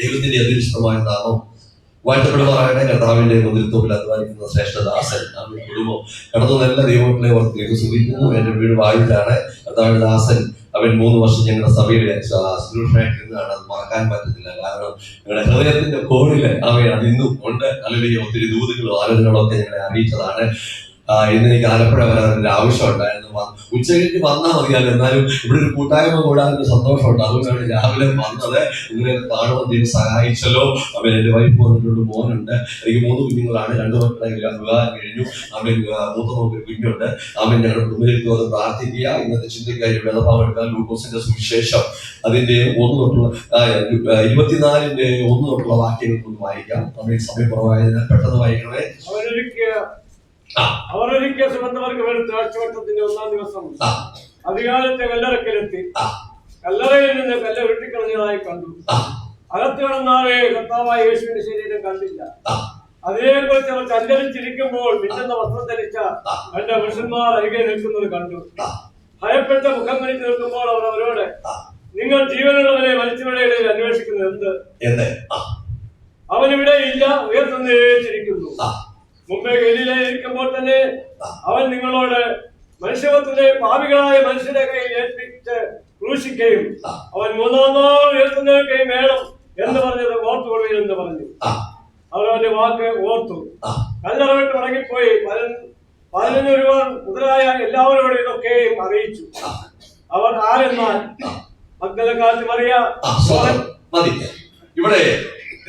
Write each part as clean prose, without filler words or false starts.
ദൈവത്തിന്റെ അധിഷ്ഠമായ നാമം വാഴ്ത്തപ്പെടുമാറാകട്ടെ. കർത്താവിന്റെ നേതൃത്വത്തിൽ അധ്വാനിക്കുന്ന ശ്രേഷ്ഠദാസൻ അവന്റെ കുടുംബം കടന്നു നല്ല ദൈവങ്ങളെ ഓർത്ത് സുഖിക്കുന്നു. എന്റെ വീട് വായുവിലാണ്. കർത്താവിന്റെ ദാസൻ അവൻ 3 വർഷം ഞങ്ങളുടെ സഭയിലെ ശുശ്രൂഷയായിട്ടിരുന്നതാണ്. അത് മറക്കാൻ പറ്റത്തില്ല. കാരണം ഞങ്ങളുടെ ഹൃദയത്തിന്റെ കോണില് അവയാണ് ഇന്നും ഉണ്ട്. അല്ലെങ്കിൽ ഒത്തിരി ദൂതുകളും ആലോചനകളും ഒക്കെ ഞങ്ങളെ അറിയിച്ചതാണ്. ഇന്ന് എനിക്ക് ആലപ്പുഴ വരാനൊരു ആവശ്യം ഉണ്ടായിരുന്നു. ഉച്ചയ്ക്ക് വന്നാൽ മതിയാലും എന്നാലും ഇവിടെ ഒരു കൂട്ടായ്മ കൂടാനൊരു സന്തോഷമുണ്ട്. അതുകൊണ്ടാണ് രാവിലെ വന്നത്. നിങ്ങളെ കാണുമ്പോൾ ദൈവം സഹായിച്ചല്ലോ. അവൻ എന്റെ വൈഫ് വന്നിട്ടുണ്ട്, മോനുണ്ട്. എനിക്ക് 3 കുഞ്ഞുങ്ങളാണ്. 2 മക്കളെ വിവാഹം കഴിഞ്ഞു. അവൻ മൂത്ത നോക്കൊരു കുഞ്ഞുണ്ട്. അവൻ ഞങ്ങളുടെ കുടുംബത്തിലേക്ക് വന്ന് പ്രാർത്ഥിക്കുക. ഇന്നത്തെ ചിന്തയ്ക്കായി വേദഭാവം എടുക്കാൻ ലൂക്കോസിന്റെ സുവിശേഷം അതിന്റെ 1 തൊട്ടുള്ള 24-ന്റെ 1 തൊട്ടുള്ള വാക്യങ്ങൾക്കൊന്ന് വായിക്കാം. നമ്മൾ സമയം കുറവായതിനാൽ പെട്ടെന്ന് വായിക്കണേ. അവരൊരിക്കൽ സുഗന്ധവർക്ക് വെളുത്ത ആഴ്ചവട്ടത്തിന്റെ 1-ാം ദിവസം അധികാലത്തെ കല്ലറക്കലെത്തി. കല്ലറയിൽ നിന്ന് കല്ല് വെട്ടിക്കളഞ്ഞതായി കണ്ടു. അകത്ത് കിടന്നാവേ കർത്താവായ യേശുവിന്റെ ശരീരം കണ്ടില്ല. അതേക്കുറിച്ച് അവർ ചഞ്ചലിച്ചിരിക്കുമ്പോൾ മിന്നുന്ന വസ്ത്രം ധരിച്ച 2 പുരുഷന്മാർ അരികെ നിൽക്കുന്നത് കണ്ടു. ഭയപ്പെട്ട മുഖം കണിച്ച് നിൽക്കുമ്പോൾ അവർ അവരോട്, നിങ്ങൾ ജീവനുള്ളവരെ മരിച്ചവരുടെ ഇടയിൽ അന്വേഷിക്കുന്നത് എന്ത്? അവനിവിടെ ഇല്ല, ഉയർത്തെഴുന്നേറ്റിരിക്കുന്നു. മുമ്പേ ഗലീലയിലിരിക്കുമ്പോൾ തന്നെ അവൻ നിങ്ങളോട് മനുഷ്യത്വത്തിന്റെ പാപികളായ മനുഷ്യരുടെ കയ്യിൽ ഏൽപ്പിച്ച് ക്രൂശിക്കുകയും അവൻ 3-ാം നാൾ ഉയർത്തുന്നേൽക്കുകയും വേണം എന്ന് പറഞ്ഞത് ഓർത്തുകൊള്ളുകയും എന്ന് പറഞ്ഞു. അവർ അവന്റെ വാക്ക് ഓർത്തു. കല്ലറ വിട്ട് മടങ്ങിപ്പോയി 11 രൂപ മുതലായ എല്ലാവരോടും ഇതൊക്കെയും അറിയിച്ചു. അവർ ആരെന്നാൽ മഗ്ദലക്കാരി മറിയ. ഇവിടെ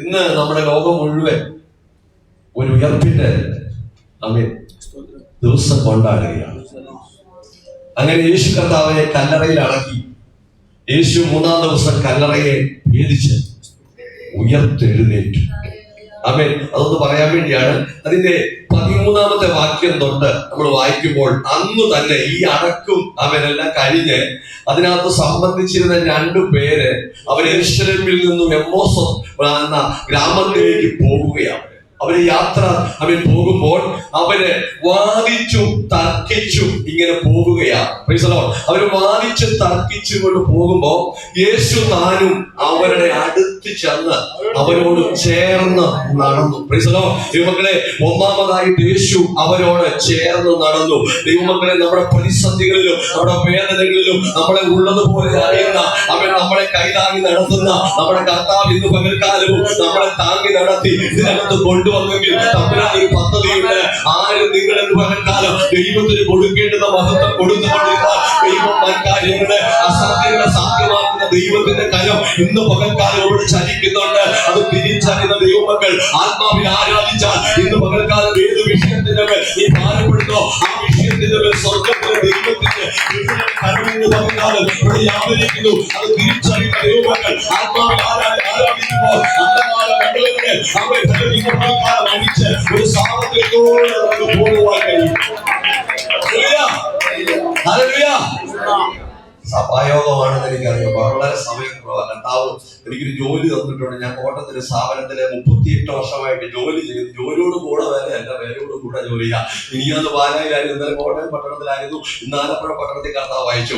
ഇന്ന് നമ്മുടെ ലോകം മുഴുവൻ ഒരു ഉയർപ്പിന്റെ ദിവസം കൊണ്ടാടുകയാണ്. അങ്ങനെ യേശു കർത്താവിനെ കല്ലറയിൽ അടക്കി. യേശു 3-ാം ദിവസം കല്ലറയെ ഭേദിച്ച് ഉയർത്തെഴുന്നേറ്റു. ആമേൻ. അതൊന്ന് പറയാൻ വേണ്ടിയാണ്. അതിന്റെ 13-ാമത്തെ വാക്യം തൊട്ട് നമ്മൾ വായിക്കുമ്പോൾ അന്ന് തന്നെ ഈ അടക്കും അവനെല്ലാം കഴിഞ്ഞ് അതിനകത്ത് സംബന്ധിച്ചിരുന്ന 2 പേര് അവർ യെരൂശലേമിൽ നിന്നും എമ്മോസ് എന്ന ഗ്രാമത്തിലേക്ക് പോകുകയാണ്. അവര് യാത്ര അവൻ പോകുമ്പോൾ അവര് വാദിച്ചു തർക്കിച്ചു ഇങ്ങനെ പോവുകയാണ്. അവര് വാദിച്ചു തർക്കിച്ചു കൊണ്ട് പോകുമ്പോ യേശു താനും അവരുടെ അടുത്ത് ചെന്ന് അവരോട് ചേർന്ന് നടന്നു. ദൈവമക്കളെ, 1-ാമതായിട്ട് യേശു അവരോട് ചേർന്ന് നടന്നു. ദൈവമക്കളെ, നമ്മുടെ പ്രതിസന്ധികളിലും നമ്മുടെ വേദനകളിലും നമ്മളെ ഉള്ളതുപോലെ അറിയുന്ന അവൻ നമ്മളെ കൈതാങ്ങി നടത്തുന്ന നമ്മുടെ കർത്താവ് ഇന്ന് പകൽക്കാലവും നമ്മളെ താങ്ങി നടത്തി ഇതിനകത്ത് കൊണ്ടുവന്നെങ്കിൽ തമ്പുരാൻ ഒരു പദ്ധതിയുണ്ട്. ആരും നിങ്ങളെന്ന് പകൽക്കാലം ദൈവത്തിന് കൊടുക്കേണ്ടുന്ന മഹത്വം കൊടുത്തുകൊണ്ടിരുന്ന ദൈവം കാര്യങ്ങളെ അസാധ്യങ്ങളെ സാധ്യമാക്കുന്ന ദൈവത്തിന്റെ കരം ഇന്ന് പകൽക്കാലം ഇവിടെ ചലിക്കുന്നുണ്ട്. അത് തിരിച്ചറിയുന്ന ദൈവമക്കൾ ആത്മാവിൽ ആരാധിച്ചാൽ ഇന്ന് പകൽക്കാലം ഏത് വിഷയത്തിന്റെ മേൽ നീ ഭാരപ്പെടുന്നോ ആ വിഷയത്തിന്റെ മേൽ സ്വർഗത്തിലെ ദൈവത്തിന്റെ കരമിന്ന് പകൽക്കാലം ഇവിടെ വ്യാപരിക്കുന്നു. അത് തിരിച്ചറിയുന്ന ദൈവമക്കൾ ആത്മാവിൽ ആരാധിക്കുമ്പോൾ അന്ധകാല മണ്ഡലങ്ങളെ അവരെ പകൽക്കാലം അടിച്ച് ഒരു സാമർത്ഥ്യത്തോടെ നമുക്ക് പോകുവാൻ കഴിയും. സഭായോഗമാണെന്ന് എനിക്കറിയാം. വളരെ സമയം കുറവാണ്. കർത്താവ് എനിക്കൊരു ജോലി തന്നിട്ടുണ്ട്. ഞാൻ കോട്ടയത്തിലെ സ്ഥാപനത്തിലെ 38 വർഷമായിട്ട് ജോലി ചെയ്തു. ജോലിയോട് കൂടെ വേലയല്ല, വേലയോട് കൂടെ ജോലി ചെയ്യാം. ഇനിയൊന്ന് പാലായിലായിരുന്നു, ഇന്നലെ കോട്ടയം പട്ടണത്തിലായിരുന്നു, ഇന്ന് ആലപ്പുഴ പട്ടണത്തിൽ കർത്താവ് അയച്ചു.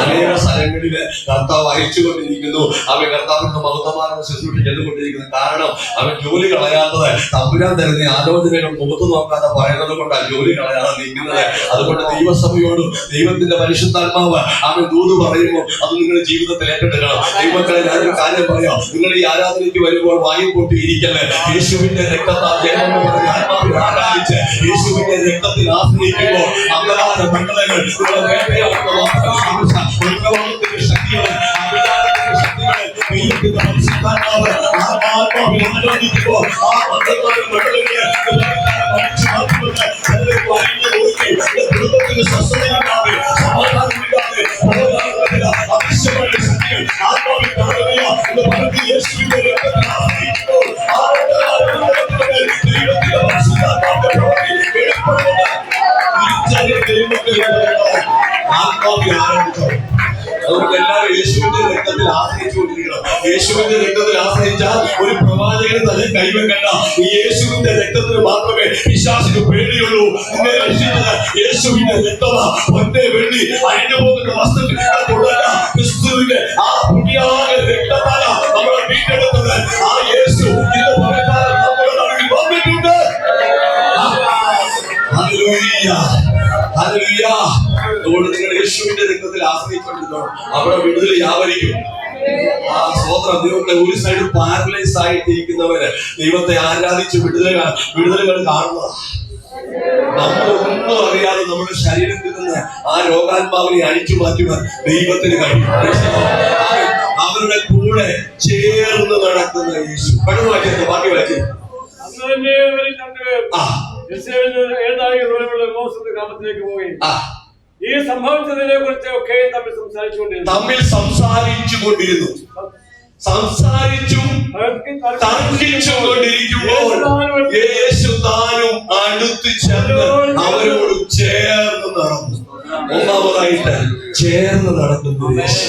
അനേക സ്ഥലങ്ങളില് കർത്താവ് അയച്ചുകൊണ്ടിരിക്കുന്നു. അവൻ കർത്താവിന്റെ മഹത്വമാർന്ന ശുശ്രൂഷ ചെയ്തുകൊണ്ടിരിക്കുന്നു. കാരണം അവൻ ജോലി കളയാത്തത് തമ്പുരാൻ തരുന്ന ആലോചനകൾ മുഖത്ത് നോക്കാതെ പറയുന്നത് കൊണ്ടാണ് ജോലി കളയാതെ നിൽക്കുന്നത്. അതുകൊണ്ട് ദൈവസഭയോടും ദൈവത്തിന്റെ പരിശുദ്ധാത്മാവ് അവൻ ദൂത് പറയുമ്പോൾ അത് നിങ്ങളുടെ ജീവിതത്തിൽ ഏറ്റെടുക്കണം. ദൈവമക്കളെ, ഞാനൊരു കാര്യം പറയാം. നിങ്ങൾ ഈ ആരാധനയ്ക്ക് വരുമ്പോൾ വായു പൊട്ടിയിരിക്കല്ലേ. യേശുവിന്റെ രക്തത്താൽ ജയമെന്ന് പറഞ്ഞ് ആത്മാവിൽ ആരാധിച്ച് യേശുവിന്റെ രക്തത്തിൽ ആശ്രയിക്കുമ്പോൾ അന്ധകാര മണ്ഡലങ്ങൾ ശക്തികളെ ദൈവത്തിന്റെ പരിശുദ്ധാത്മാവ് ആത്മാവിൽ ആരാധിക്കുമ്പോൾ ആ അന്ധകാര മണ്ഡലങ്ങളെ അടിച്ചു മാറ്റുന്നത് കുടുംബത്തിന് സ്വസ്ഥതയില്ലാതെ സമാധാനമില്ലാതെ അദൃശ്യമായ ശക്തികൾ ആത്മാവിൽ കാണുകയോ എന്ന് പറഞ്ഞ് യേശുവിന്റെ രക്തത്തിൽ ആശ്രയിക്കുമ്പോൾ ആ ദൈവത്തിന്റെ പരിശുദ്ധാത്മാവിന്റെ പ്രവൃത്തി വെളിപ്പെടുന്നത് ആത്മാവിൽ ആരംഭിച്ചു. അതുകൊണ്ട് എല്ലാവരും യേശുവിന്റെ രക്തത്തിൽ ആശ്രയിച്ചുകൊണ്ടിരിക്കണം. യേശുവിന്റെ രക്തത്തിൽ ആശ്രയിച്ചാൽ ഒരു പ്രവാചകന് തന്നെ കൈവെക്കണ്ട. ഈ യേശുവിന്റെ രക്തത്തിന് മാത്രമേ പിശാചിന് പേടിയുള്ളൂ. നിന്നെ രക്ഷിച്ചത് യേശുവിന്റെ രക്തമാണ്. പൊന്നെ വെള്ളി അഴിഞ്ഞു പോകുന്ന വസ്തുക്കൾ കൊണ്ടല്ല, ക്രിസ്തുവിന്റെ ആ പുണ്യായ രക്തത്താല നമ്മളെ വീണ്ടെടുത്തത്. ആ യേശു ഇന്ന് പകൽക്കാലം നമ്മുടെ നടുവിൽ വന്നിട്ടുണ്ട്. Hallelujah, hallelujah. അതുകൊണ്ട് നിങ്ങൾ യേശുവിന്റെ രക്തത്തിൽ ആശ്രയിച്ചുകൊണ്ടിരുന്നോ, അവിടെ വിടുതൽ വ്യാപരിക്കും. ആ സ്വതന്ത്ര ദൈവങ്ങളെ ഒരു സൈഡ് പാരലൈസ് ആയിട്ടിരിക്കുന്നവര് ദൈവത്തെ ആരാധിച്ച് വിടുതലുകൾ കാണുന്നതാ. നമ്മളൊന്നും അറിയാതെ നമ്മുടെ ശരീരത്തിൽ നിന്ന് ആ രോഗാത്മാവിനെ അഴിച്ചു മാറ്റുവാൻ ദൈവത്തിന് കഴിയും. അവരുടെ കൂടെ ചേർന്ന് നടക്കുന്ന യേശു. പെട്ടെന്ന് വായിച്ചു, ബാക്കി വായിച്ചു. ഗ്രാമത്തിലേക്ക് പോവുകയും ഈ സംഭവിച്ചതിനെ കുറിച്ച് ഒക്കെ തമ്മിൽ സംസാരിച്ചുകൊണ്ടിരുന്നു. തർക്കിച്ചും കൊണ്ടിരിക്കുമ്പോൾ യേശു താനും അടുത്ത് ചെന്ന് അവരോട് ചേർന്ന് നടന്നു. ഒന്നാമതായിട്ട് ചേർന്ന് നടക്കുന്നു യേശു.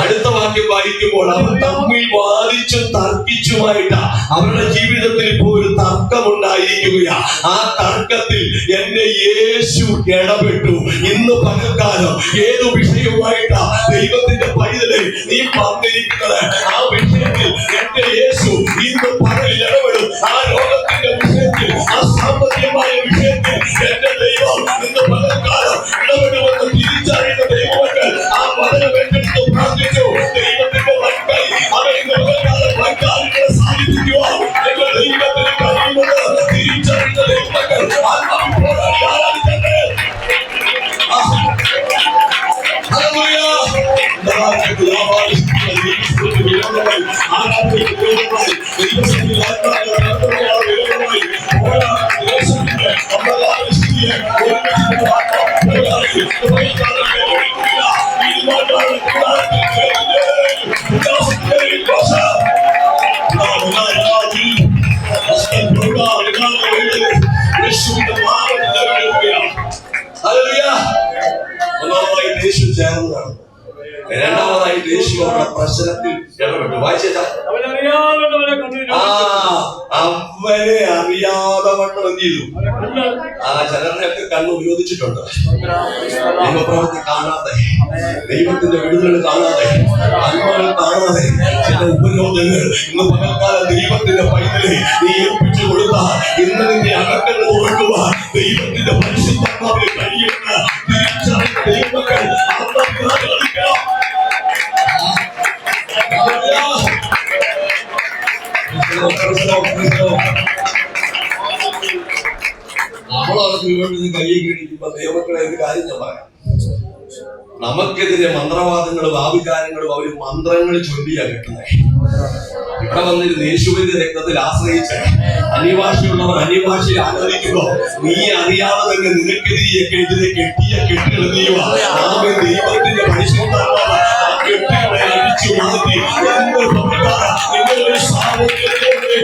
അടുത്ത വാക്യം വായിക്കുമ്പോൾ അവർ തമ്മിൽ വാദിച്ചും തർക്കിച്ചുമായിട്ട് അവരുടെ ജീവിതത്തിൽ ഇപ്പോൾ ഒരു തർക്കമുണ്ടായിരിക്കുകയാ. ആ തർക്കത്തിൽ എന്റെ യേശു ഇടപെട്ടു. ഇന്ന് പകൽക്കാലം ഏതു വിഷയവുമായിട്ടാ ദൈവത്തിന്റെ പൈതലെ നീ പറഞ്ഞിരിക്കുന്നത്, ആ വിഷയത്തിൽ എന്റെ യേശു ഇന്ന് പകലിൽ ഇടപെടും. ആ രോഗത്തിന്റെ വിഷയത്തിൽ, ആ സാമ്പത്തികമായ വിഷയത്തിൽ എന്റെ ദൈവം ഇന്ന് പകൽക്കാലം ഇടപെടുമെന്ന് തിരിച്ചറിയുന്ന ദൈവമക്കൾ ആ വചനം ഏറ്റെടുത്ത് പ്രാർത്ഥിച്ചു. ദൈവത്തിന്റെ വൻകൈ അവൻ ഇന്ന് പകൽക്കാലം വൻകാര്യങ്ങളെ സാധിപ്പിക്കുവാൻ എന്റെ ദൈവത്തിന് കഴിയുമെന്ന് തിരിച്ചറിയുന്ന ദൈവമക്കൾ ആത്മാവിൽ പോരാടി ആരാധിക്കട്ടെ. ഒന്നാമതായിട്ട് യേശു ചേർന്നതാണ്. രണ്ടാമതായിട്ട് യേശു അവരുടെ പ്രശ്നത്തിൽ ഇടപെട്ടു. വായിച്ചാ അവനെ അറിയാതെ വണ്ണം എന്ത് ചെയ്തു? ചിലരുടെയൊക്കെ കണ്ണ് വിരോധിച്ചിട്ടുണ്ട്. ദൈവപ്രവൃത്തി കാണാതെ, ദൈവത്തിന്റെ വിടുതലുകൾ കാണാതെ, അന്മകൾ കാണാതെ ചില ഉപരോധങ്ങൾ ഇന്ന് പകൽക്കാലം ദൈവത്തിന്റെ പൈതലെ നീ ഏൽപ്പിച്ചു കൊടുത്താൽ ഇന്ന് നിന്റെ അകക്കങ്ങൾ തുറക്കുവാൻ ദൈവത്തിന്റെ പരിശുദ്ധാത്മാവിന് കഴിയുന്ന തിരിച്ചറിയുന്ന ദൈവമക്കൾ നമ്മളവർക്ക് വേണ്ടി കൈ കഴിക്കുമ്പോ ദൈവമക്കളെ ഒരു കാര്യം ഞാൻ പറയാം. നമുക്കെതിരെ മന്ത്രവാദങ്ങളും ആഭിചാരങ്ങളും അവര് മന്ത്രങ്ങൾ ചൊല്ലിയാ കിട്ടുന്നത്. ഇവിടെ വന്നിരുന്ന് യേശുവിന്റെ രക്തത്തിൽ ആശ്രയിച്ച് അന്യഭാഷയുള്ളവർ അന്യഭാഷയിൽ ആരാധിക്കുമ്പോ നീ അറിയാതെ തന്നെ നിനക്കെതിരെ കെട്ടിയ കെട്ടുകൾ നീവാ. ആമേൻ. ദൈവത്തിന്റെ പരിശുദ്ധാത്മാവ് ആ കെട്ടുകളെ അടിച്ചു മാറ്റി നിങ്ങളുടെ സാമൂഹ്യത്തോടെ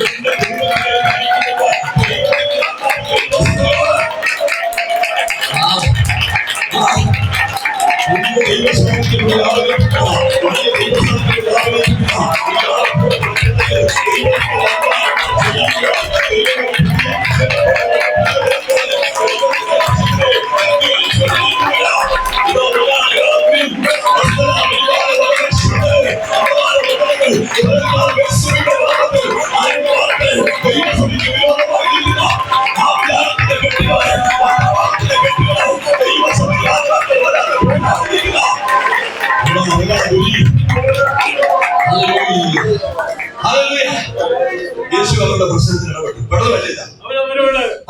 യേശു അവരുടെ പ്രശ്നത്തിൽ ഇടപെട്ടു. പെട്ടെന്ന് പറ്റില്ല.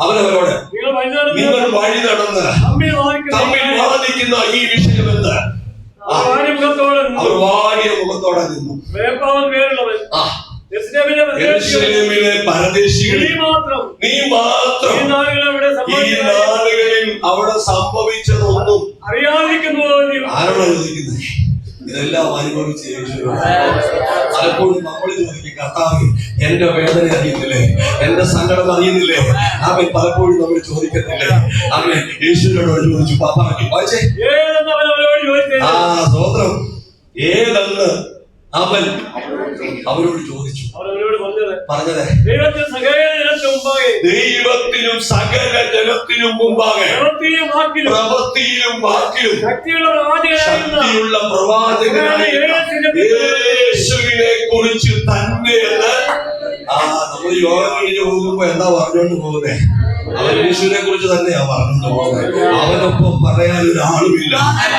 അവനവരോട് നിങ്ങൾ വഴി നടന്ന് തമ്മിൽ വാദിക്കുന്ന ഈ വിഷയമെന്ന് അവർ വാടിയ മുഖത്തോടെ നിന്നു. യെരൂശലേമിലെ പരദേശികളിൽ നീ മാത്രം ഈ നാളുകളിൽ അവിടെ സംഭവിച്ചതൊന്നും അറിയാതിരിക്കുന്നു. ആരോടാ ചോദിക്കുന്നത്? ഇതെല്ലാം അനുഭവിച്ച യേശു. പലപ്പോഴും നമ്മൾ ചോദിക്കും, കർത്താവേ എന്റെ വേദന അറിയുന്നില്ലേ, എന്റെ സങ്കടം അറിയുന്നില്ലേ? അവൻ പലപ്പോഴും നമ്മൾ ചോദിക്കത്തില്ലേ? അവൻ യേശുവിനോട് ചോദിച്ചു. പാപ്പാക്കി വായിച്ചേ. ആ സ്തോത്രം. ഏതെന്ന് അവൻ അവരോട് ചോദിച്ചു. പറഞ്ഞത് ദൈവത്തിനും സകല ജനത്തിനും മുമ്പാകെ പ്രവൃത്തിയിലും വാക്കിലും ശക്തിയുള്ള പ്രവാചകനായ യേശു യേശുവിനെ കുറിച്ച് തന്നെയെന്ന് നമ്മൾ യോഗം കഴിഞ്ഞ് പോകുമ്പോ എന്താ പറഞ്ഞോണ്ട് പോകുന്നേ? അവൻ യേശുവിനെ കുറിച്ച് തന്നെയാ പറഞ്ഞോണ്ട് പോകുന്നത്. അവനൊപ്പം പറയാൻ ഒരാളുമില്ല,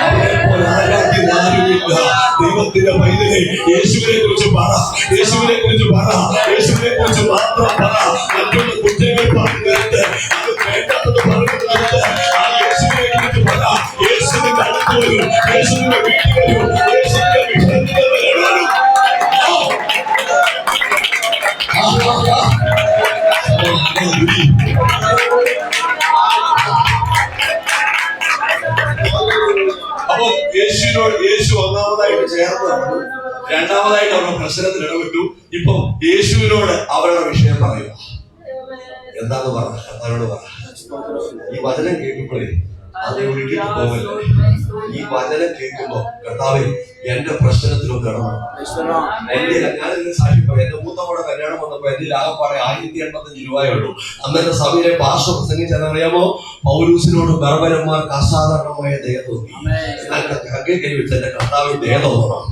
അവനെപ്പോൾ ആരാധിക്കാൻ ആരുമില്ല. ദൈവത്തിന്റെ പൈതലെ യേശുവിനെ കുറിച്ച് പറ, യേശുവിനെ കുറിച്ച് പറ, യേശുവിനെ കുറിച്ച് മാത്രം പറ. മറ്റുള്ള കുറ്റങ്ങൾ പറഞ്ഞിട്ട് അത് വേണ്ടാത്തത് പറഞ്ഞിട്ട് ആ യേശുവിനെ കുറിച്ച് പറ. യേശുവിന്റെ അടുത്ത് വരും, യേശുവിന്റെ വീട്ടിൽ വരും, യേശുവിന്റെ വിഷയത്തിൽ വരും. അപ്പൊ യേശു ഒന്നാമതായിട്ട് ചേർന്ന് രണ്ടാമതായിട്ട് അവരുടെ പ്രശ്നത്തിൽ ഇടപെട്ടു. ഇപ്പൊ യേശുവിനോട് അവരുടെ വിഷയം പറയുക. എന്താന്ന് പറ, കർത്താവിനോട് പറ. ഈ വചനം കേൾക്കുമ്പോഴേ അത് വിട്ടിട്ട് പോകല്ലേ. ഈ വചനം കേൾക്കുമ്പോ കർത്താവേ എന്റെ പ്രശ്നത്തിലൊന്ന് ഇടപെടണം. ഞാനിതിന് സാക്ഷിപ്പോ എന്റെ മൂത്തമ്മയുടെ കല്യാണം വന്നപ്പോ എന്റെ ആകപ്പാടെ 1085 രൂപയേ ഉള്ളൂ. അന്നത്തെ സഭയിലെ പാസ്റ്റർ പ്രസംഗിച്ചറിയാമോ? പൗലൂസിനോട് ബർബരന്മാർക്ക് അസാധാരണമായ ദയ തോന്നി. കൈ കൈവച്ച് എന്റെ കർത്താവിൽ ദയ തോന്നണം.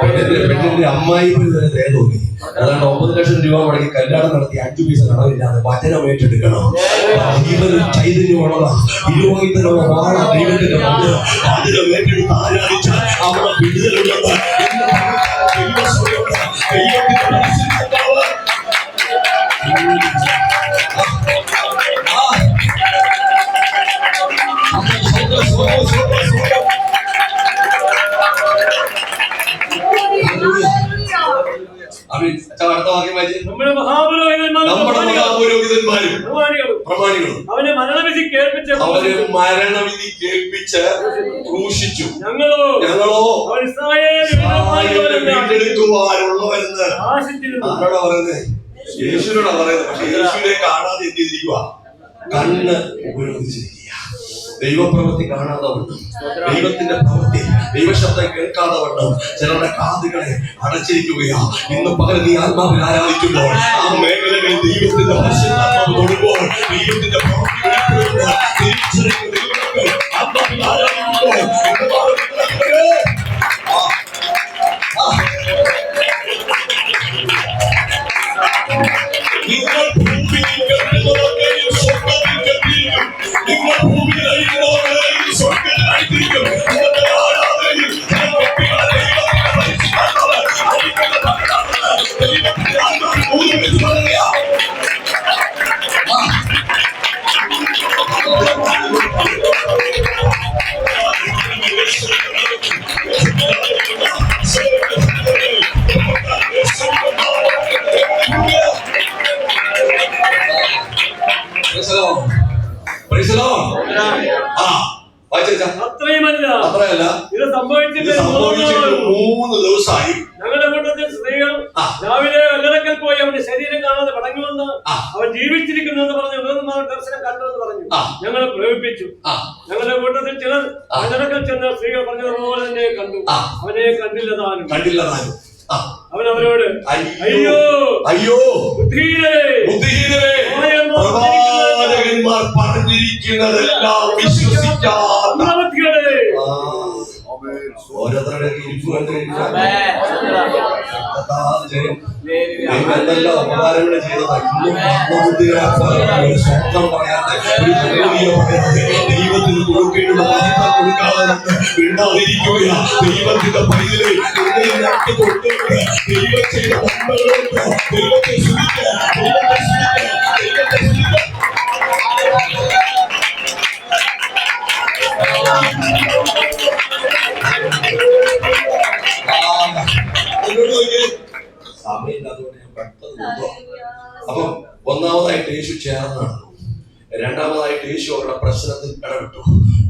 പെണ്ണിന്റെ അമ്മായി വരെ ദയ തോന്നി. അതാണ്ട് 9 ലക്ഷം രൂപ മുടക്കി കല്യാണം നടത്തി 5 പൈസ കടവില്ലാതെ വചനം ഏറ്റെടുക്കണം. ജീവനും ചൈതന്യമുള്ളതാ, ഇരുവഹിതനുള്ള വാഴ ദൈവത്തിന്റെ വചനം ഏറ്റെടുത്ത് ആരാധിച്ചാൽ അവിടെ വിടുതലുള്ളത്. അടുത്ത വാക്യം വായിച്ചേ. നമ്മുടെ മഹാപുരോഹിതന്മാരും പ്രമാണികളും അവനെ മരണവിധി കേൾപ്പിച്ച് ക്രൂശിച്ചു. ഞങ്ങളോ അവൻ വീണ്ടെടുക്കുവാനുള്ളവരെന്ന് ആരോടാ പറയുന്നത്? യേശുവിനോടാ പറയുന്നത്. പക്ഷെ യേശുവിനെ കാണാതെ എന്ത് ചെയ്തിരിക്കുക? കണ്ണ് ഉപരോധിച്ചിരിക്കുക. ദൈവപ്രവൃത്തി കാണാതെ വണ്ണം, ദൈവത്തിന്റെ പ്രവൃത്തി, ദൈവശബ്ദം കേൾക്കാതെ വണ്ണം ചിലരുടെ കാതുകളെ അടച്ചിരിക്കുകയാ. ഇന്ന് പകരം നീ ആത്മാവിൽ ആരാധിക്കുമ്പോൾ ആ മേഖലകളിൽ ദൈവത്തിന്റെ പരിശുദ്ധാത്മാവ് തൊടുമ്പോൾ, ദൈവത്തിന്റെ പ്രവൃത്തി വെളിപ്പെടുമ്പോൾ, തിരിച്ചറിയുന്ന ദൈവങ്ങൾ ആത്മാവിൽ ആരാധിക്കുമ്പോൾ നിങ്ങൾ ഭൂമിയിൽ കെട്ടുന്നതൊക്കെയും സ്വർഗ്ഗത്തിൽ കെട്ടിയിരിക്കും. നിങ്ങൾ ഭൂമിയിൽ അഴിക്കുന്നതൊക്കെയും സ്വർഗ്ഗത്തിൽ അഴിച്ചിരിക്കും. നിങ്ങളുടെ ആരാധനയിൽ ദൈവത്തിന്റെ ആത്മാവിൽ ഊതിപ്പിടിച്ച് പറയുക. അത്രയല്ല ഇത് സംഭവിച്ചിട്ട് 3 ദിവസമായി ഞങ്ങളുടെ കൂട്ടത്തിൽ സ്ത്രീകൾ രാവിലെ കല്ലറക്കൽ പോയി അവന്റെ ശരീരം കാണാതെ മടങ്ങുമെന്ന് അവൻ ജീവിച്ചിരിക്കുന്നു എന്ന് പറഞ്ഞ് ദർശനം കണ്ടുവെന്ന് പറഞ്ഞു. ഞങ്ങളെ പ്രേരിപ്പിച്ചു. ഞങ്ങളുടെ കൂട്ടത്തിൽ ചിലർ കല്ലറക്കൽ ചെന്ന സ്ത്രീകൾ പറഞ്ഞതുപോലെ തന്നെ കണ്ടു. അവനെ കണ്ടില്ലതാനും. അവൻ അവരോട് അയ്യോ അയ്യോ ബുദ്ധിഹീനരേ, പ്രവാചകന്മാർ പറഞ്ഞിരിക്കുന്നതെല്ലാം വിശ്വസിക്കാത്ത ഓരോരുത്തരുടെ എന്തെല്ലാം ഉപകാരങ്ങൾ ചെയ്തതാണ്. സ്വന്തം പറയാതെ ദൈവത്തിന് കൊടുക്കേണ്ട മഹത്വം കൊടുക്കാതെ ഉണ്ടാതിരിക്കുകയാ. ദൈവത്തിന്റെ പൈതലെ കൊടുക്കുക. ദൈവം ചെയ്ത നന്മകളോട് ദൈവത്തെ സ്തുതിക്കുക, ദൈവത്തെ സ്തുതിക്കുക, ദൈവത്തെ സ്തുതിക്കുക. അപ്പം ഒന്നാമതായിട്ട് യേശു ചേർന്ന് നടന്നു. രണ്ടാമതായിട്ട് യേശു അവരുടെ പ്രശ്നത്തിൽ ഇടപെട്ടു.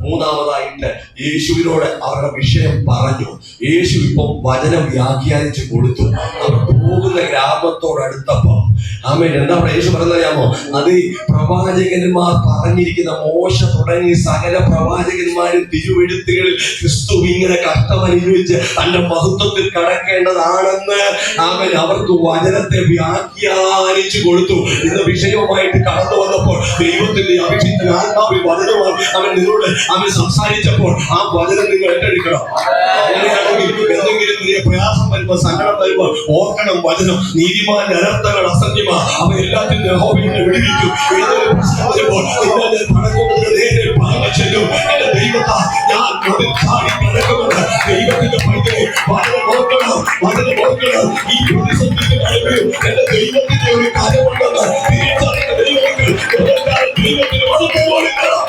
മൂന്നാമതായിട്ട് യേശുവിനോട് അവരുടെ വിഷയം പറഞ്ഞു. യേശു ഇപ്പം വചനം വ്യാഖ്യാനിച്ചു കൊടുത്തു. അവർ പോകുന്ന ഗ്രാമത്തോടടുത്തപ്പം ആമേൻ. എന്താ യേശു പറഞ്ഞറിയാമോ? അത് പ്രവാചകന്മാർ പറഞ്ഞിരിക്കുന്ന മോശ തുടങ്ങി സകല പ്രവാചകന്മാരും തിരുവെഴുത്തുകളിൽ ക്രിസ്തു ഇങ്ങനെ കഷ്ടം അനുഭവിച്ച് തന്റെ മഹത്വത്തിൽ കടക്കേണ്ടതാണെന്ന് ആമേൻ അവർക്ക് വചനത്തെ വ്യാഖ്യാനിച്ചു കൊടുത്തു. ഇന്ന് വിഷയവുമായിട്ട് കടന്നു വന്നപ്പോൾ ദൈവത്തിന്റെ അഭിഷിക്ത ആത്മാവിൽ വചനമാണ് അവൻ നിങ്ങളോട് അവൻ സംസാരിച്ചപ്പോൾ ആ വചനം നിങ്ങൾ ഏറ്റെടുക്കണം. അങ്ങനെയാണെങ്കിൽ എന്തെങ്കിലും വലിയ പ്രയാസം വരുമ്പോ, സങ്കടം വരുമ്പോ ഓർക്കണം വചനം. നീതിമാന്റെ അനർത്ഥങ്ങൾ അസത്യമാ, അവ എല്ലാത്തിനും യഹോവയെ വിടുവിക്കും. ഏതൊരു പ്രശ്നം വരുമ്പോൾ നേരെ പറഞ്ഞു ചെല്ലും, എന്റെ ദൈവത്താ ഞാൻ കിടക്കുമെന്ന്. ദൈവത്തിന്റെ പൈതലെ വചനം ഓർക്കണം, വചനം ഓർക്കണം. ഈ പ്രതിസന്ധിക്ക് നടുവിൽ എന്റെ ദൈവത്തിന്റെ ഒരു കാര്യമുണ്ടെന്ന് തിരിച്ചറിയുന്ന ദൈവത്തിൽ ദൈവത്തിന് വചനം കൊടുക്കണം.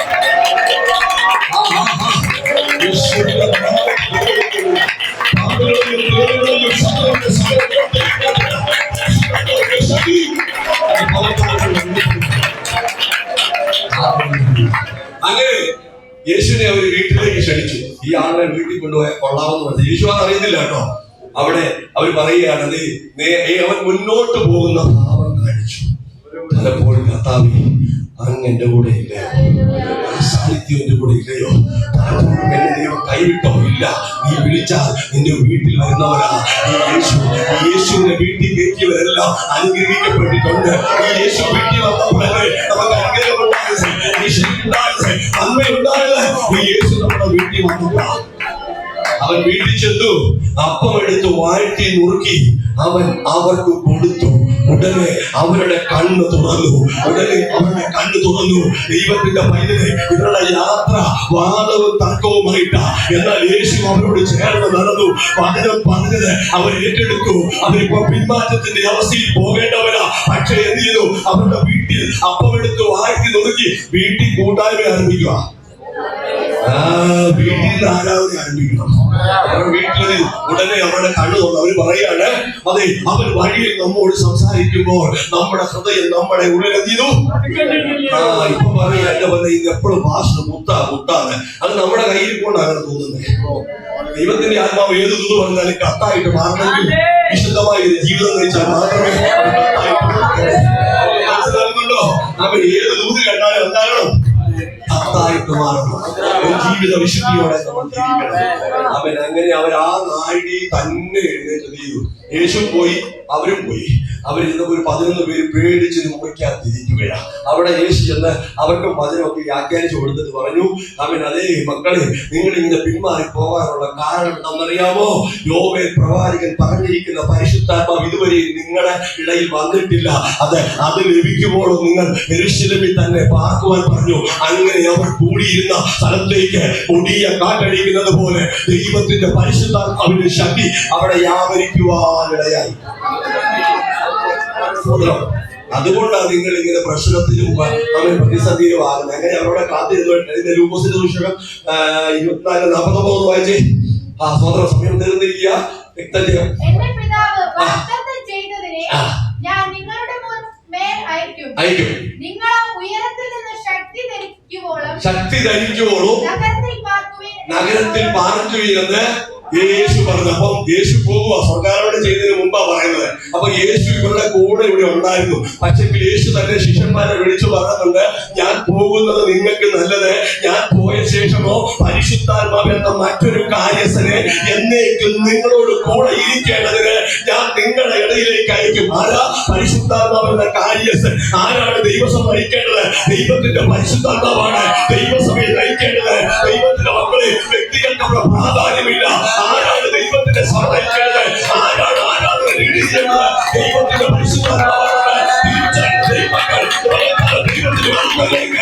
അങ്ങനെ യേശുവിനെ അവർ വീട്ടിലേക്ക് ക്ഷണിച്ചു. ഈ ആളെ വീട്ടിൽ കൊണ്ടുപോയാൽ കൊള്ളാമെന്ന് പറഞ്ഞു. യേശു അറിയുന്നില്ല കേട്ടോ. അവിടെ അവർ പറയുകയാണ്, അവൻ മുന്നോട്ട് പോകുന്ന ഭാവം കാണിച്ചു. പലപ്പോഴും കർത്താവേ അങ്ങ് എന്റെ കൂടെ ഇല്ലയോ, സാന്നിധ്യം എന്റെ കൂടെ ഇല്ലയോ, പലപ്പോഴും എന്നെ ദൈവം കൈവിട്ടോ? ഇല്ല. നീ വിളിച്ചാൽ നിന്റെ വീട്ടിൽ വരുന്നവരാ. ഈ യേശുവിന്റെ വീട്ടിൽ കയറ്റിയവരെല്ലാം അനുഗ്രഹിക്കപ്പെട്ടിട്ടുണ്ട്. ഈ യേശു വീട്ടിൽ വന്നപ്പോഴല്ലേ നമുക്ക് അനുഗ്രഹമുണ്ടായത്, ഈശ്വരനുണ്ടായത്, നന്മയുണ്ടായത്. ഈ യേശു നമ്മുടെ വീട്ടിൽ വന്നപ്പോഴാ. അവൻ വീട്ടിൽ ചെന്നു, അപ്പം എടുത്ത് വാഴ്ത്തി നുറുക്കി അവൻ അവർക്ക് കൊടുത്തു. ഉടനെ അവരുടെ കണ്ണ് തുറന്നു. ദൈവത്തിന്റെ പൈതലെ, ഇവരുടെ യാത്ര വാദവും തർക്കവുമായിട്ടാ. എന്നാൽ യേശു അവരോട് ചേർന്ന് നടന്നു. വചനം പറഞ്ഞത് അവർ ഏറ്റെടുത്തു. അവരിപ്പോ പിന്മാറ്റത്തിന്റെ അവസ്ഥയിൽ പോകേണ്ടവരാ. പക്ഷെ എന്ത് ചെയ്തു? അവരുടെ വീട്ടിൽ അപ്പം എടുത്ത് വാഴ്ത്തി നുറുക്കി വീട്ടിൽ കൂട്ടായ്മ ആരംഭിക്കുക. വീട്ടിൽ നിന്ന് ആരാധന ആരംഭിക്കണം. അവരുടെ വീട്ടിൽ ഉടനെ അവരുടെ കണ്ണു തുറന്നു. അവർ പറയാണ്, അതെ, അവൻ വഴിയിൽ നമ്മോട് സംസാരിക്കുമ്പോൾ നമ്മുടെ ഹൃദയം നമ്മുടെ ഉള്ളിലെത്തിയതു. ഇപ്പൊ പറയാ, എന്റെ പോലെ ഇന്ന് എപ്പോഴും ഭാഷ മുത്താണ്. അത് നമ്മുടെ കയ്യിൽ കൊണ്ടാണ് തോന്നുന്നത്. ദൈവത്തിന്റെ ആത്മാവ് ഏത് ദൂത് പറഞ്ഞാലും കത്തായിട്ട് മാറണമെങ്കിൽ വിശുദ്ധമായ ജീവിതം നയിച്ചാൽ മാത്രമേ മനസ്സിലാകുന്നുണ്ടോ? അവൻ ഏത് ദൂത് കണ്ടാലും എന്താകണം? കത്തായിട്ട് മാറണം. ഒരു ജീവിത വിശുദ്ധിയോടെ നമ്മൾ ജീവിക്കണം. അവൻ അങ്ങനെ അവർ ആ നാഴികയിൽ തന്നെ എഴുന്നേറ്റ് ചെയ്തു. യേശു പോയി, അവരും പോയി. അവരിന്ന് ഒരു 11 പേര് പേടിച്ച് മുറിക്കാതിരിക്കുകയാണ്. അവിടെ യേശു ചെന്ന് അവർക്ക് വചനമൊക്കെ വ്യാഖ്യാനിച്ചു കൊടുത്തിട്ട് പറഞ്ഞു, അവൻ, അതേ മക്കളെ, നിങ്ങൾ ഇങ്ങനെ പിന്മാറി പോകാനുള്ള കാരണം എന്താണെന്നറിയാമോ? യോവേൽ പ്രവാചകൻ പറഞ്ഞിരിക്കുന്ന പരിശുദ്ധാത്മാവ് ഇതുവരെ നിങ്ങളുടെ ഇടയിൽ വന്നിട്ടില്ല. അത് ലഭിക്കുമ്പോൾ നിങ്ങൾ യെരൂശലേമിൽ തന്നെ പാർക്കുവാൻ പറഞ്ഞു. അങ്ങനെ അവർ കൂടിയിരുന്ന സ്ഥലത്തേക്ക് കൊടിയ കാറ്റടിക്കുന്നത് പോലെ ദൈവത്തിന്റെ പരിശുദ്ധാത്മാവിന്റെ ശക്തി അവിടെ വ്യാപരിക്കുവാനിടയായി. അതുകൊണ്ടാണ് നിങ്ങൾ ഇങ്ങനെ പ്രശ്നത്തിലും അവൻ പ്രതിസന്ധിയിലും ആകുന്നത്. അങ്ങനെ അവരുടെ കാത്തിരുന്നു. ലൂക്കോസിന്റെ സുവിശേഷം 24:49 വായിച്ചേ. സ്വതന്ത്ര സമയം തീർന്നിരിക്കുക. വ്യക്തത അയക്കും. ശക്തി ധരിക്കുവോളും നഗരത്തിൽ പാർക്കുകയെന്ന് യേശു പറഞ്ഞു. അപ്പം യേശു പോകുക. സ്വർഗ്ഗാരോഹണം ചെയ്തതിന് മുമ്പാ പറയുന്നത്. അപ്പൊ യേശു ഇവരുടെ കൂടെ ഇവിടെ ഉണ്ടായിരുന്നു. പക്ഷെ യേശു തന്നെ ശിഷ്യന്മാരെ വിളിച്ചു പറയുന്നുണ്ട്, ഞാൻ പോകുന്നത് നിങ്ങൾക്ക് നല്ലത്. ഞാൻ പോയ ശേഷമോ പരിശുദ്ധാത്മാവ് എന്ന മറ്റൊരു കാര്യസ്ഥനെ എന്നേക്കും നിങ്ങളോട് കൂടെ ഇരിക്കേണ്ടതിന് ഞാൻ നിങ്ങളുടെ ഇടയിലേക്ക് അയക്കും. ആരാ? പരിശുദ്ധാത്മാവ് എന്ന കാര്യസ്ഥൻ. ആരാണ് ദൈവസഭ നയിക്കേണ്ടത്? ദൈവത്തിന്റെ പരിശുദ്ധാത്മാവാണ് ദൈവസഭയെ നയിക്കേണ്ടത്. ദൈവത്തിന്റെ മക്കളെ, വ്യക്തികൾക്ക് അവിടെ പ്രാധാന്യമില്ല. ആരാണ് ദൈവത്തിന്റെ സഭ നയിക്കേണ്ടത്? ആരാണ് ആരാധന ചെയ്യുന്നത്? ദൈവത്തിന്റെ പരിശുദ്ധാത്മാവാണ്. തിരിച്ചറിഞ്ഞ ദൈവമക്കൾ ദൈവത്തിന്റെ മക്കളിലേക്ക്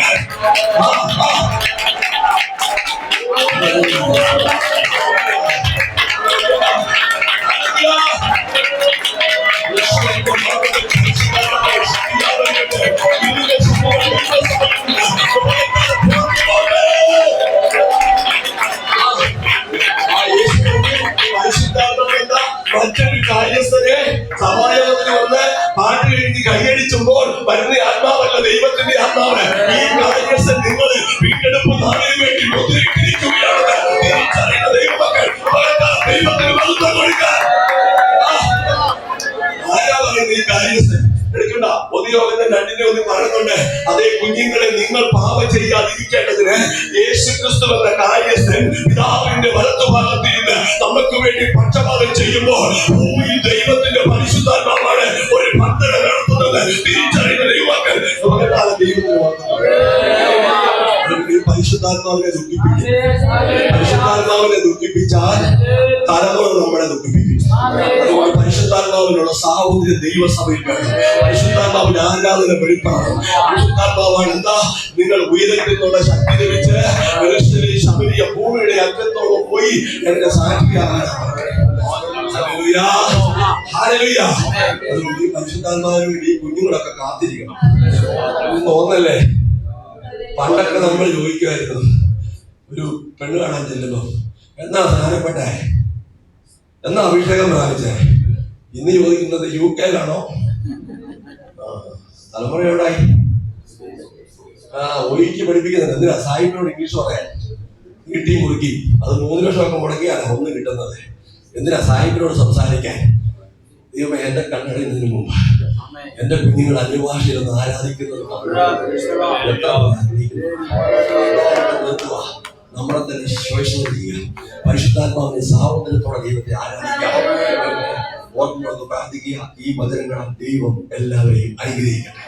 മറ്റൊരു കാര്യസ്ഥനെ സമായോഗത്തിന് വന്ന് പാട്ട് കഴിഞ്ഞ് കൈയടിച്ചുമ്പോൾ വരുന്ന ആത്മാവല്ല ദൈവത്തിന്റെ ആത്മാവ്. ഈ കാര്യസ്ഥൻ നിങ്ങൾ വീണ്ടെടുപ്പ് നാളിന് വേണ്ടി മുദ്രയിട്ടിരിക്കുകയാണ്. തിരിച്ചറിയുന്ന ദൈവമക്കൾ ദൈവത്തിന് മഹത്വം കൊടുക്കാൻ. ആരാ പറയുന്നത് ഈ കാര്യസ്ഥൻ? എടുക്കണ്ട. പൊതുയോഗം 2 പറയുന്നുണ്ട്, അതേ കുഞ്ഞുങ്ങളെ നിങ്ങൾ പാപം ചെയ്യാതിരിക്കേണ്ടതിന് യേശുക്രിസ്തു എന്ന കാര്യസ്ഥൻ പിതാവിന്റെ വലത്തുഭാഗത്തിരുന്ന് നമുക്ക് വേണ്ടി പക്ഷപാതം ചെയ്യുമ്പോൾ ഭൂമിയിൽ ദൈവത്തിന്റെ പരിശുദ്ധാത്മാവാണ് ഒരു പദ്ധതി നടത്തുന്നത്. തിരിച്ചറിയുന്ന ദൈവമക്കൾ പരിശുദ്ധാത്മാവിനെ ദുഃഖിപ്പിക്കും. പരിശുദ്ധാത്മാവിനെ ദുഃഖിപ്പിച്ചാൽ തലമുറ നമ്മളെ ദുഃഖിപ്പിക്കും. അതുകൊണ്ട് പരിശുദ്ധാത്മാവിനുള്ള സാഹോദര്യ ദൈവസഭയിൽ വേണം. പരിശുദ്ധാത്മാവിന്റെ ആരാധന വെളിപ്പെടണം. പരിശുദ്ധാത്മാവാണ് എന്താ? നിങ്ങൾ ഉയരത്തിൽ നിന്നുള്ള ശക്തി ലഭിച്ച് ശബരിയ ഭൂമിയുടെ അറ്റത്തോളം പോയി എന്റെ സാക്ഷിയാകാനാണ്. പരിശുദ്ധാത്മാവിന് വേണ്ടി കുഞ്ഞുങ്ങളൊക്കെ കാത്തിരിക്കണം. തോന്നല്ലേ? പണ്ടൊക്കെ നമ്മൾ ചോദിക്കുമായിരുന്നു, ഒരു പെണ്ണ് കാണാൻ ചെല്ലുമ്പോ എന്നാ സ്നാനപ്പെട്ടെ, എന്നാ അഭിഷേകം പ്രാപിച്ചേ? ഇന്ന് ചോദിക്കുന്നത് UK-ലാണോ? തലമുറ എവിടായി? ഒഴുക്കി പഠിപ്പിക്കുന്നുണ്ട്. എന്തിനാ സാഹിബിനോട് ഇംഗ്ലീഷ് പറയാൻ? കിട്ടി മുറുക്കി അത് 3 ലക്ഷമൊക്കെ മുടക്കിയാണ് ഒന്ന് കിട്ടുന്നത്. എന്തിനാ സാഹിബിനോട് സംസാരിക്കാൻ? ദൈവമേ, എന്റെ കണ്ണടയുന്നതിന് മുമ്പ് എന്റെ കുഞ്ഞുങ്ങൾ അന്യഭാഷയിലൊന്ന് ആരാധിക്കുന്നത് നമ്മളെ തന്നെ ശോഷണം ചെയ്യുക. പരിശുദ്ധാത്മാവിന്റെ സാഹോദര്യത്തോടെ ദൈവത്തെ ആരാധിക്കാം. ഓർമ്മ പ്രാർത്ഥിക്കുക. ഈ വചനങ്ങളാൽ ദൈവം എല്ലാവരെയും അനുഗ്രഹിക്കട്ടെ.